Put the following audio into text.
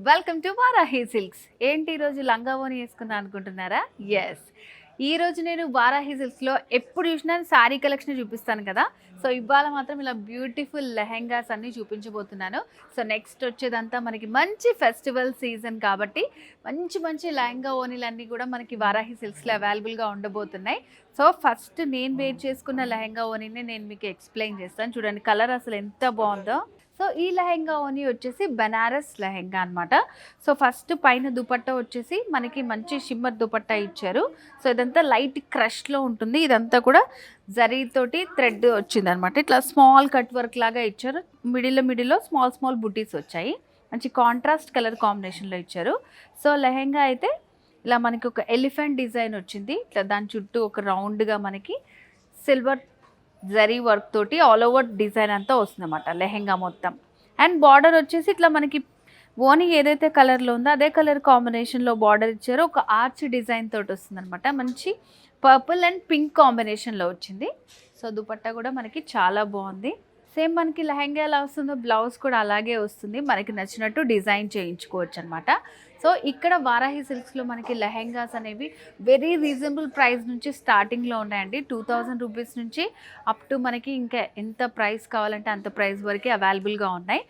Welcome to Varahi silks. ఏంటి ఈరోజు లంగా ఓని వేసుకున్నా అనుకుంటున్నారా? ఎస్, ఈరోజు నేను వారాహి సిల్క్స్లో ఎప్పుడు చూసినా శారీ కలెక్షన్ చూపిస్తాను కదా. సో ఇవాళ మాత్రం ఇలా బ్యూటిఫుల్ లెహెంగాస్ అన్నీ చూపించబోతున్నాను. సో నెక్స్ట్ వచ్చేదంతా మనకి మంచి ఫెస్టివల్ సీజన్ కాబట్టి మంచి మంచి లెహంగా ఓనీలన్నీ కూడా మనకి వారాహి సిల్క్స్లో అవైలబుల్గా ఉండబోతున్నాయి. సో ఫస్ట్ నేను వేర్ చేసుకున్న లెహంగా ఓనీని నేను మీకు ఎక్స్ప్లెయిన్ చేస్తాను. చూడండి కలర్ అసలు ఎంత బాగుందో. సో ఈ లెహెంగా ఓనీ వచ్చేసి బనారస్ లెహెంగా అనమాట. సో ఫస్ట్ పైన దుపట్టా వచ్చేసి మనకి మంచి షిమ్మర్ దుపట్టా ఇచ్చారు. సో ఇదంతా లైట్ క్రష్లో ఉంటుంది. ఇదంతా కూడా జరీతోటి థ్రెడ్ వచ్చింది అనమాట. ఇట్లా స్మాల్ కట్ వర్క్ లాగా ఇచ్చారు. మిడిల్లో స్మాల్ స్మాల్ బుటీస్ వచ్చాయి. మంచి కాంట్రాస్ట్ కలర్ కాంబినేషన్లో ఇచ్చారు. సో లెహెంగా అయితే ఇలా మనకి ఒక ఎలిఫెంట్ డిజైన్ వచ్చింది. ఇట్లా దాని చుట్టూ ఒక రౌండ్గా మనకి సిల్వర్ జరీ వర్క్ తోటి ఆల్ ఓవర్ డిజైన్ అంతా వస్తుంది అన్నమాట లెహెంగా మొత్తం. అండ్ బార్డర్ వచ్చేసి ఇట్లా మనకి ఓనీ ఏదైతే కలర్లో ఉందో అదే కలర్ కాంబినేషన్లో బార్డర్ ఇచ్చారో ఒక ఆర్చ్ డిజైన్ తోటి వస్తుంది అనమాట. మంచి పర్పుల్ అండ్ పింక్ కాంబినేషన్లో వచ్చింది. సో దుపట్టా కూడా మనకి చాలా బాగుంది. సేమ్ మనకి లెహెంగా ఎలా వస్తుందో బ్లౌజ్ కూడా అలాగే వస్తుంది. మనకి నచ్చినట్టు డిజైన్ చేయించుకోవచ్చు అనమాట. సో ఇక్కడ వారాహి సిల్క్స్లో మనకి లెహెంగాస్ అనేవి వెరీ రీజనబుల్ ప్రైస్ నుంచి స్టార్టింగ్లో ఉన్నాయండి. 2000 రూపీస్ నుంచి అప్ టు మనకి ఇంకా ఎంత ప్రైస్ కావాలంటే అంత ప్రైస్ వరకు అవైలబుల్గా ఉన్నాయి.